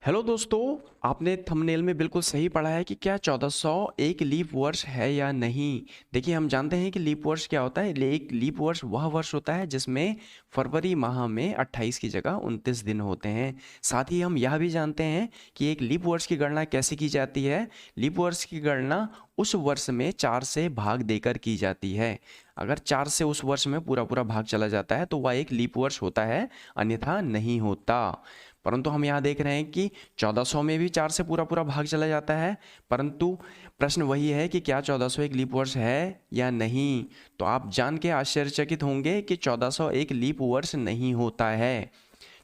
Hello दोस्तों, आपने thumbnail में बिल्कुल सही पढ़ा है कि क्या 1400 एक लीप वर्ष है या नहीं। देखिए, हम जानते हैं कि लीप वर्ष क्या होता है। एक लीप वर्ष वह वर्ष होता है जिसमें फरवरी माह में 28 की जगह 29 दिन होते हैं। साथ ही हम यह भी जानते हैं कि एक लीप वर्ष की गणना कैसे की जाती है। लीप वर्ष की गणना उस वर्ष में 4 से भाग देकर की जाती है। अगर 4 से उस वर्ष में पूरा पूरा भाग चला जाता है तो वह एक लीप वर्ष होता है, अन्यथा नहीं होता। परंतु हम यहाँ देख रहे हैं कि 1400 में भी 4 से पूरा पूरा भाग चला जाता है। परंतु प्रश्न वही है कि क्या 1400 एक लीप वर्ष है या नहीं। तो आप जान के आश्चर्यचकित होंगे कि 1400 एक लीप वर्ष नहीं होता है।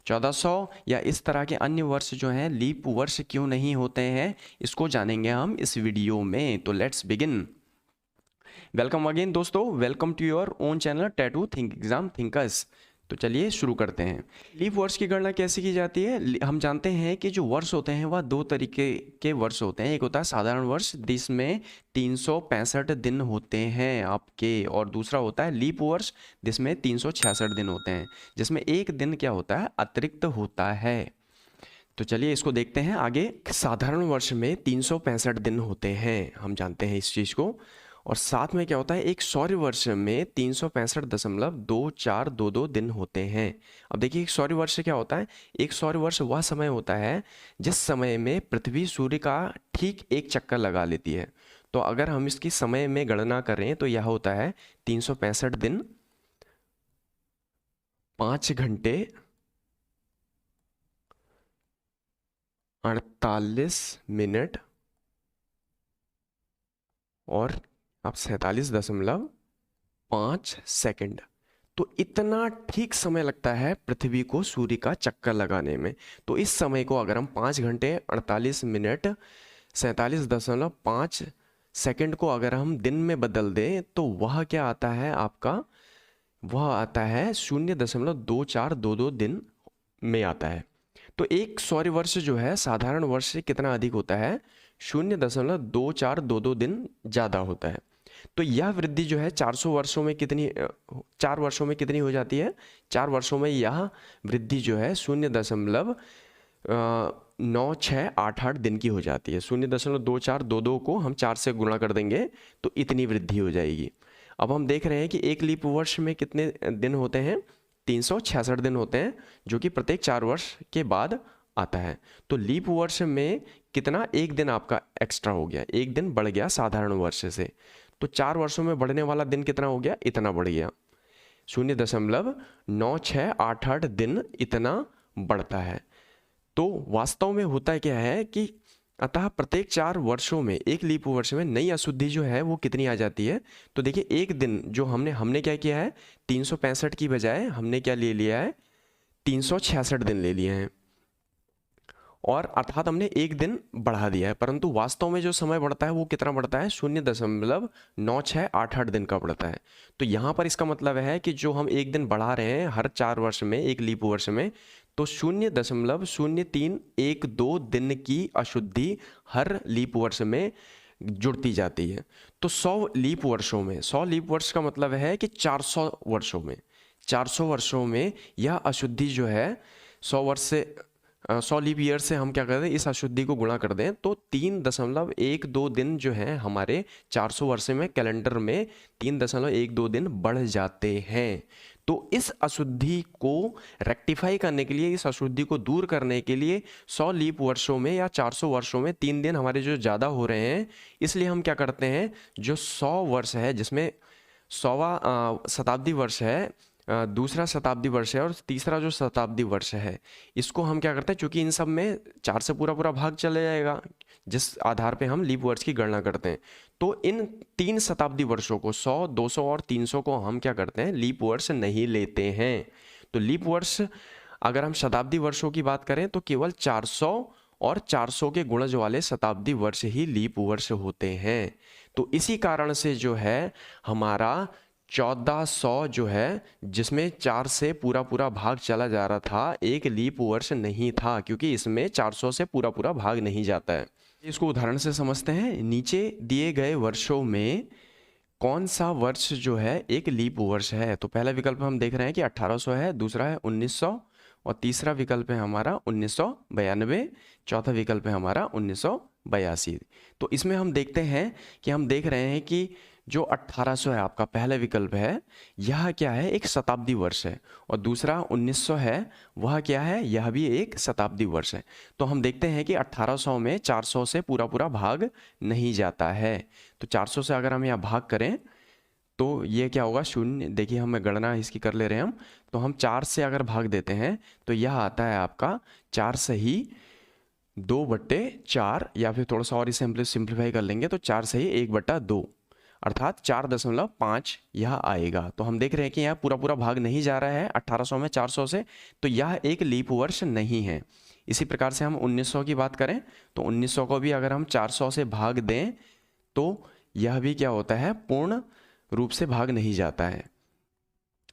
1400 या इस तरह के अन्य वर्ष जो हैं लीप वर्ष क्यों नहीं होते हैं, इसको जानेंगे हम इस वीडियो में। तो लेट्स बिगिन। वेलकम अगेन दोस्तों, welcome to your own channel tattoo think exam thinkers. तो चलिए शुरू करते हैं। लीप वर्ष की गणना कैसे की जाती है। हम जानते हैं कि जो वर्ष होते हैं वह दो तरीके के वर्ष होते हैं। एक होता है साधारण वर्ष जिसमें 365 दिन होते हैं आपके, और दूसरा होता है लीप वर्ष जिसमें 366 दिन होते हैं, जिसमें एक दिन क्या होता है, अतिरिक्त होता है। तो चलिए इसको देखते हैं आगे। साधारण वर्ष में 365 दिन होते हैं, हम जानते हैं इस चीज़ को। और साथ में क्या होता है, एक सौर वर्ष में 365.2422 दिन होते हैं। अब देखिए, एक सौर वर्ष क्या होता है। एक सौर वर्ष वह समय होता है जिस समय में पृथ्वी सूर्य का ठीक एक चक्कर लगा लेती है। तो अगर हम इसकी समय में गणना करें तो यह होता है 365 दिन, 5 घंटे 48 मिनट और अब 47.5 सेकंड। तो इतना ठीक समय लगता है पृथ्वी को सूर्य का चक्कर लगाने में। तो इस समय को अगर हम 5 घंटे 48 मिनट 47.5 सेकंड को अगर हम दिन में बदल दें तो वह क्या आता है आपका, वह आता है 0.2422 दिन में आता है। तो एक सौर वर्ष जो है साधारण वर्ष से कितना अधिक होता है, 0.2422 दिन ज़्यादा होता है। तो यह वृद्धि जो है 400 वर्षों में कितनी 4 वर्षों में कितनी हो जाती है। 4 वर्षों में यह वृद्धि जो है 0.9688 दिन की हो जाती है। 0.2422 को हम 4 से गुणा कर देंगे तो इतनी वृद्धि हो जाएगी। अब हम देख रहे हैं कि एक लीप वर्ष में कितने दिन होते हैं, 366 दिन होते हैं, जो कि प्रत्येक 4 वर्ष के बाद आता है। तो लीप वर्ष में कितना, एक दिन आपका एक्स्ट्रा हो गया, एक दिन बढ़ गया साधारण वर्ष से। तो 4 वर्षों में बढ़ने वाला दिन कितना हो गया, इतना बढ़ गया, 0.9688 दिन इतना बढ़ता है। तो वास्तव में होता क्या है कि अतः प्रत्येक 4 वर्षों में एक लीप वर्ष में नई अशुद्धि जो है वो कितनी आ जाती है। तो देखिए, एक दिन जो हमने क्या किया है, 365 की बजाय हमने क्या ले लिया है, 366 दिन ले लिए हैं, और अर्थात हमने एक दिन बढ़ा दिया है। परंतु वास्तव में जो समय बढ़ता है वो कितना बढ़ता है, 0.9688 दिन का बढ़ता है। तो यहाँ पर इसका मतलब है कि जो हम एक दिन बढ़ा रहे हैं हर 4 वर्ष में एक लीप वर्ष में, तो 0.0312 दिन की अशुद्धि हर लीप वर्ष में जुड़ती जाती है। तो 100 लीप वर्षों में, 100 लीप वर्ष का मतलब है कि 400 वर्षों में, 400 वर्षों में यह अशुद्धि जो है 100 वर्ष से 100 लीप ईयर से हम क्या कर दें, इस अशुद्धि को गुणा कर दें तो 3.12 दिन जो है हमारे 400 वर्ष में कैलेंडर में 3.12 दिन बढ़ जाते हैं। तो इस अशुद्धि को रेक्टिफाई करने के लिए, इस अशुद्धि को दूर करने के लिए 100 लीप वर्षों में या 400 वर्षों में 3 दिन हमारे जो ज़्यादा हो रहे हैं, इसलिए हम क्या करते हैं, जो 100 वर्ष है जिसमें 100वां शताब्दी वर्ष है, दूसरा शताब्दी वर्ष है और तीसरा जो शताब्दी वर्ष है, इसको हम क्या करते हैं, चूंकि इन सब में 4 से पूरा पूरा भाग चले जाएगा जिस आधार पे हम लीप वर्ष की गणना करते हैं, तो इन 3 शताब्दी वर्षों को 100, 200 और 300 को हम क्या करते हैं, लीप वर्ष नहीं लेते हैं। तो लीप वर्ष अगर हम शताब्दी वर्षों की बात करें तो केवल 400 और 400 के गुणज वाले शताब्दी वर्ष ही लीप वर्ष होते हैं। तो इसी कारण से जो है हमारा 1400 जो है, जिसमें 4 से पूरा पूरा भाग चला जा रहा था, एक लीप वर्ष नहीं था, क्योंकि इसमें 400 से पूरा पूरा भाग नहीं जाता है। इसको उदाहरण से समझते हैं। नीचे दिए गए वर्षों में कौन सा वर्ष जो है एक लीप वर्ष है। तो पहला विकल्प हम देख रहे हैं कि 1800 है, दूसरा है 1900, और तीसरा विकल्प है हमारा 1992, चौथा विकल्प है हमारा 1982। तो इसमें हम देखते हैं कि हम देख रहे हैं कि जो 1800 है आपका पहला विकल्प है, यह क्या है, एक शताब्दी वर्ष है, और दूसरा 1900 है, वह क्या है, यह भी एक शताब्दी वर्ष है। तो हम देखते हैं कि 1800 में 400 से पूरा पूरा भाग नहीं जाता है। तो 400 से अगर हम यहाँ भाग करें तो ये क्या होगा, शून्य। देखिए हमें गणना इसकी कर ले रहे हैं हम, तो हम 4 से अगर भाग देते हैं तो यह आता है आपका 4 सही 2/4, या फिर थोड़ा सा और इसे सिंप्लीफाई कर लेंगे तो 4 सही 1/2, अर्थात 4.5 यह आएगा। तो हम देख रहे हैं कि यहाँ पूरा पूरा भाग नहीं जा रहा है 1800 में 400 से, तो यह एक लीप वर्ष नहीं है। इसी प्रकार से हम 1900 की बात करें तो 1900 को भी अगर हम 400 से भाग दें तो यह भी क्या होता है, पूर्ण रूप से भाग नहीं जाता है।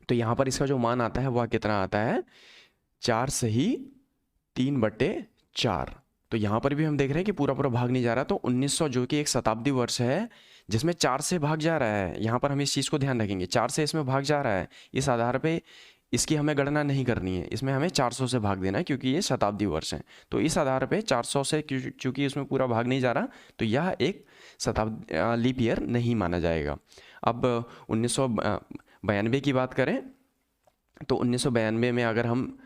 तो यहाँ पर इसका जो मान आता है वह कितना आता है, 4 सही 3/4। तो यहाँ पर भी हम देख रहे हैं कि पूरा पूरा भाग नहीं जा रहा। तो 1900 जो कि एक शताब्दी वर्ष है जिसमें 4 से भाग जा रहा है, यहाँ पर हम इस चीज़ को ध्यान रखेंगे, 4 से इसमें भाग जा रहा है, इस आधार पे इसकी हमें गणना नहीं करनी है, इसमें हमें 400 से भाग देना है क्योंकि ये शताब्दी वर्ष है। तो इस आधार पे 400 से चूंकि इसमें पूरा भाग नहीं जा रहा तो यह एक शताब्दी लीप ईयर नहीं माना जाएगा। अब 1992 की बात करें तो 1992 में अगर हम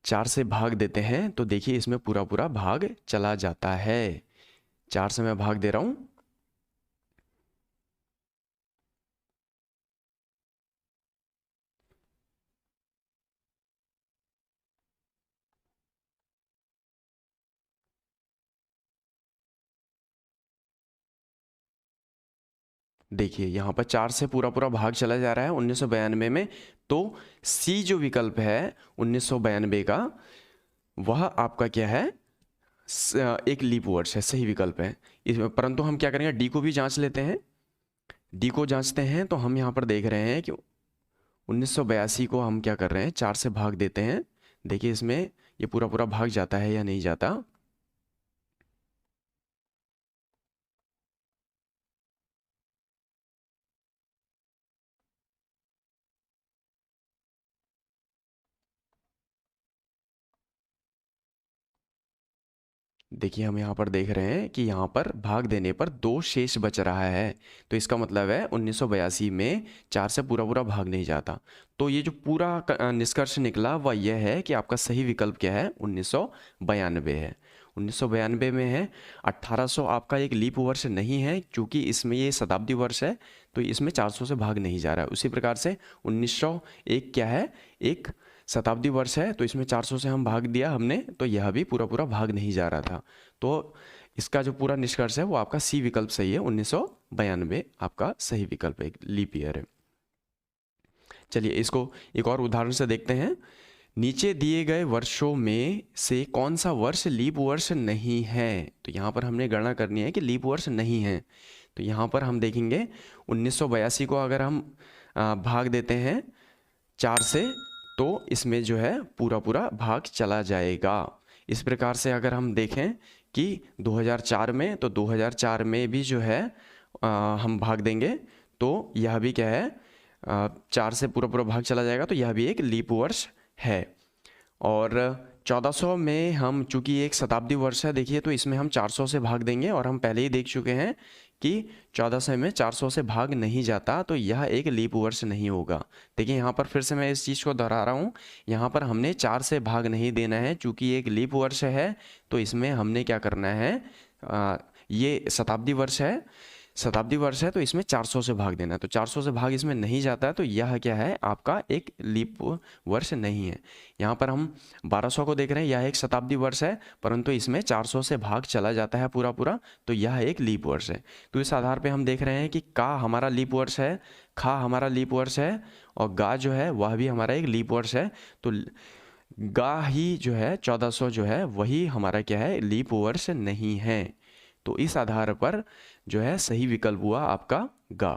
4 से भाग देते हैं तो देखिए इसमें पूरा पूरा भाग चला जाता है। 4 से मैं भाग दे रहा हूँ, देखिए यहाँ पर 4 से पूरा पूरा भाग चला जा रहा है 1992 में। तो सी जो विकल्प है 1992 का, वह आपका क्या है, एक लीप वर्ष है, सही विकल्प है इसमें। परंतु हम क्या करेंगे, डी को भी जांच लेते हैं। डी को जांचते हैं तो हम यहाँ पर देख रहे हैं कि 1982 को हम क्या कर रहे हैं, 4 से भाग देते हैं। देखिए इसमें ये पूरा पूरा भाग जाता है या नहीं जाता। देखिए हम यहाँ पर देख रहे हैं कि यहाँ पर भाग देने पर 2 शेष बच रहा है। तो इसका मतलब है 1982 में 4 से पूरा पूरा भाग नहीं जाता। तो ये जो पूरा निष्कर्ष निकला वह यह है कि आपका सही विकल्प क्या है, 1992 है। 1992 में है। 1800 आपका एक लीप वर्ष नहीं है क्योंकि इसमें ये शताब्दी वर्ष है, तो इसमें 400 से भाग नहीं जा रहा है। उसी प्रकार से 1901 क्या है, एक शताब्दी वर्ष है, तो इसमें 400 से हम भाग दिया हमने, तो यह भी पूरा पूरा भाग नहीं जा रहा था। तो इसका जो पूरा निष्कर्ष है वो आपका सी विकल्प सही है, 1992 आपका सही विकल्प है, लीप ईयर है। चलिए इसको एक और उदाहरण से देखते हैं। नीचे दिए गए वर्षों में से कौन सा वर्ष लीप वर्ष नहीं है। तो यहाँ पर हमने गणना करनी है कि लीप वर्ष नहीं है। तो यहाँ पर हम देखेंगे 1982 को अगर हम भाग देते हैं 4 से, तो इसमें जो है पूरा पूरा भाग चला जाएगा। इस प्रकार से अगर हम देखें कि 2004 में, तो 2004 में भी जो है हम भाग देंगे तो यह भी क्या है, 4 से पूरा पूरा भाग चला जाएगा, तो यह भी एक लीप वर्ष है। और 1400 में हम, चूंकि एक शताब्दी वर्ष है, देखिए तो इसमें हम 400 से भाग देंगे, और हम पहले ही देख चुके हैं कि 1400 में 400 से भाग नहीं जाता, तो यह एक लीप वर्ष नहीं होगा। देखिए यहाँ पर फिर से मैं इस चीज़ को दोहरा रहा हूँ, यहाँ पर हमने 4 से भाग नहीं देना है, चूंकि एक लीप वर्ष है, तो इसमें हमने क्या करना है, ये शताब्दी वर्ष है, तो इसमें 400 से भाग देना है। तो 400 से भाग इसमें नहीं जाता है, तो यह क्या है, आपका एक लीप वर्ष नहीं है। यहाँ पर हम 1200 को देख रहे हैं, यह एक शताब्दी वर्ष है, परंतु इसमें 400 से भाग चला जाता है पूरा पूरा, तो यह एक लीप वर्ष है। तो इस आधार पे हम देख रहे हैं कि का हमारा लीप वर्ष है, खा हमारा लीप वर्ष है, और गा जो है वह भी हमारा एक लीप वर्ष है। तो गा ही जो है 1400 जो है वही हमारा क्या है, लीप वर्ष नहीं है। तो इस आधार पर जो है सही विकल्प हुआ आपका गा।